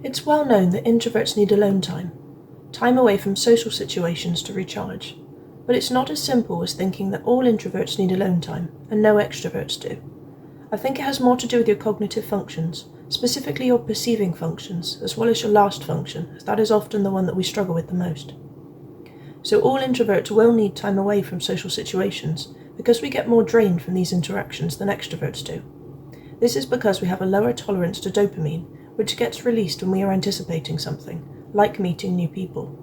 It's well known that introverts need alone time away from social situations to recharge, but it's not as simple as thinking that all introverts need alone time and no extroverts do. I think it has more to do with your cognitive functions, specifically your perceiving functions, as well as your last function, as that is often the one that we struggle with the most. So all introverts will need time away from social situations because we get more drained from these interactions than extroverts do. This is because we have a lower tolerance to dopamine, which gets released when we are anticipating something, like meeting new people.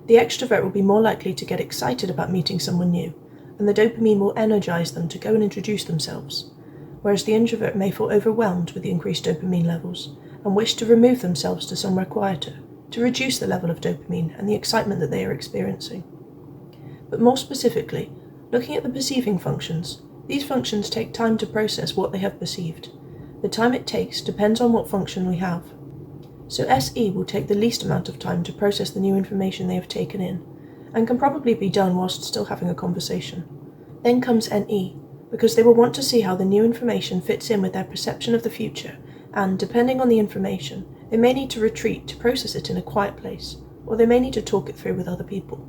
The extrovert will be more likely to get excited about meeting someone new, and the dopamine will energize them to go and introduce themselves, whereas the introvert may feel overwhelmed with the increased dopamine levels and wish to remove themselves to somewhere quieter to reduce the level of dopamine and the excitement that they are experiencing. But more specifically, looking at the perceiving functions, these functions take time to process what they have perceived. The time it takes depends on what function we have. So SE will take the least amount of time to process the new information they have taken in, and can probably be done whilst still having a conversation. Then comes NE, because they will want to see how the new information fits in with their perception of the future, and, depending on the information, they may need to retreat to process it in a quiet place, or they may need to talk it through with other people.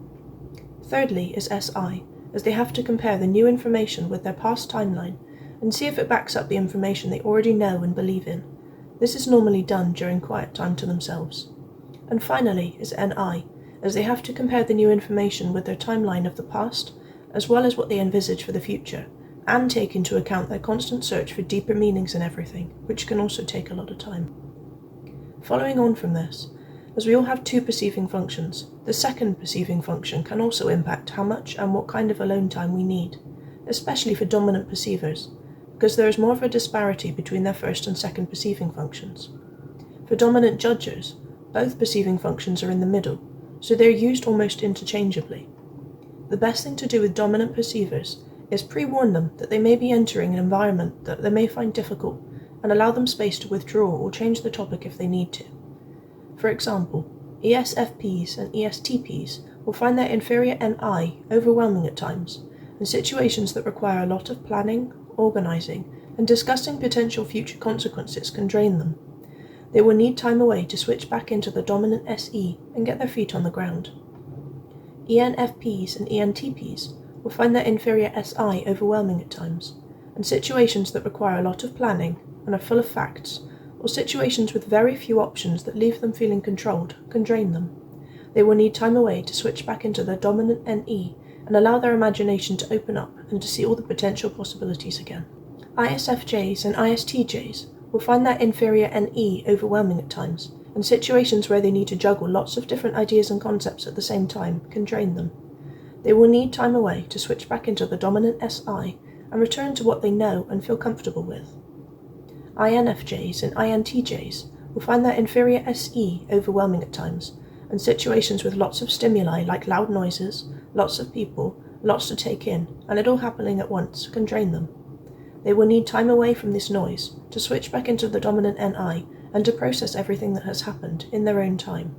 Thirdly is SI, as they have to compare the new information with their past timeline and see if it backs up the information they already know and believe in. This is normally done during quiet time to themselves. And finally is NI, as they have to compare the new information with their timeline of the past, as well as what they envisage for the future, and take into account their constant search for deeper meanings in everything, which can also take a lot of time. Following on from this, as we all have two perceiving functions, the second perceiving function can also impact how much and what kind of alone time we need, especially for dominant perceivers, because there is more of a disparity between their first and second perceiving functions. For dominant judgers, both perceiving functions are in the middle, so they are used almost interchangeably. The best thing to do with dominant perceivers is pre-warn them that they may be entering an environment that they may find difficult, and allow them space to withdraw or change the topic if they need to. For example, ESFPs and ESTPs will find their inferior NI overwhelming at times, and situations that require a lot of planning, organising, and discussing potential future consequences can drain them. They will need time away to switch back into the dominant SE and get their feet on the ground. ENFPs and ENTPs will find their inferior SI overwhelming at times, and situations that require a lot of planning and are full of facts, or situations with very few options that leave them feeling controlled, can drain them. They will need time away to switch back into their dominant NE and allow their imagination to open up and to see all the potential possibilities again. ISFJs and ISTJs will find their inferior NE overwhelming at times, and situations where they need to juggle lots of different ideas and concepts at the same time can drain them. They will need time away to switch back into the dominant SI and return to what they know and feel comfortable with. INFJs and INTJs will find their inferior SE overwhelming at times, and situations with lots of stimuli like loud noises, lots of people, lots to take in, and it all happening at once can drain them. They will need time away from this noise to switch back into the dominant NI and to process everything that has happened in their own time.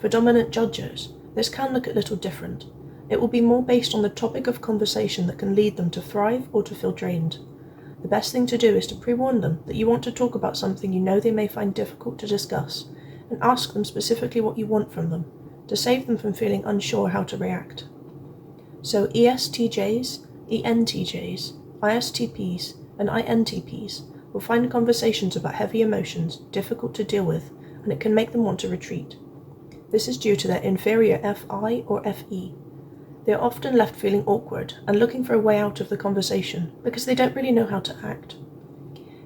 For dominant judgers, this can look a little different. It will be more based on the topic of conversation that can lead them to thrive or to feel drained. The best thing to do is to pre-warn them that you want to talk about something you know they may find difficult to discuss, and ask them specifically what you want from them, to save them from feeling unsure how to react. So ESTJs, ENTJs, ISTPs, and INTPs will find conversations about heavy emotions difficult to deal with, and it can make them want to retreat. This is due to their inferior FI or FE. They are often left feeling awkward and looking for a way out of the conversation because they don't really know how to act.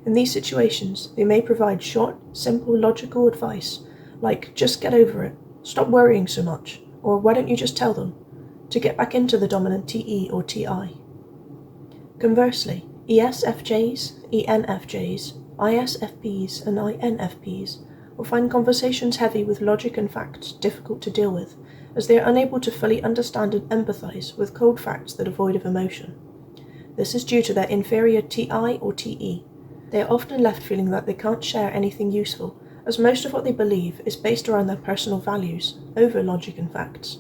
In these situations, they may provide short, simple, logical advice like, just get over it, stop worrying so much, or why don't you just tell them, to get back into the dominant TE or TI. Conversely, ESFJs, ENFJs, ISFPs and INFPs will find conversations heavy with logic and facts difficult to deal with, as they are unable to fully understand and empathize with cold facts that are void of emotion. This is due to their inferior TI or TE. They are often left feeling that they can't share anything useful, as most of what they believe is based around their personal values, over logic and facts.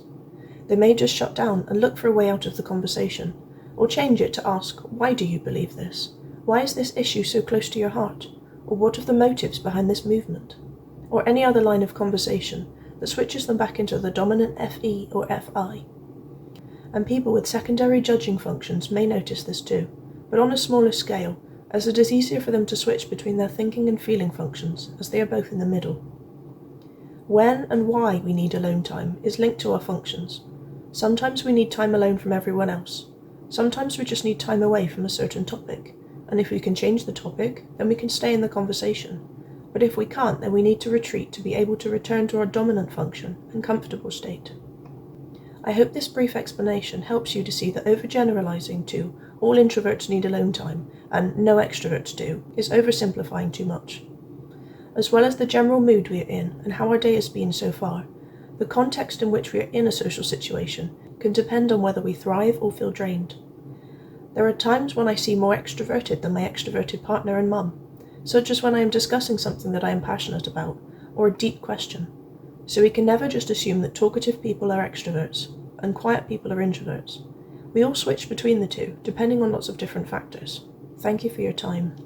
They may just shut down and look for a way out of the conversation, or change it to ask, why do you believe this? Why is this issue so close to your heart? Or what are the motives behind this movement? or any other line of conversation that switches them back into the dominant FE or FI. And people with secondary judging functions may notice this too, but on a smaller scale, as it is easier for them to switch between their thinking and feeling functions, as they are both in the middle. When and why we need alone time is linked to our functions. Sometimes we need time alone from everyone else. Sometimes we just need time away from a certain topic, and if we can change the topic, then we can stay in the conversation. But if we can't, then we need to retreat to be able to return to our dominant function and comfortable state. I hope this brief explanation helps you to see that overgeneralizing to all introverts need alone time and no extroverts do is oversimplifying too much. As well as the general mood we are in and how our day has been so far, the context in which we are in a social situation can depend on whether we thrive or feel drained. There are times when I seem more extroverted than my extroverted partner and mum, such as when I am discussing something that I am passionate about, or a deep question. So we can never just assume that talkative people are extroverts, and quiet people are introverts. We all switch between the two, depending on lots of different factors. Thank you for your time.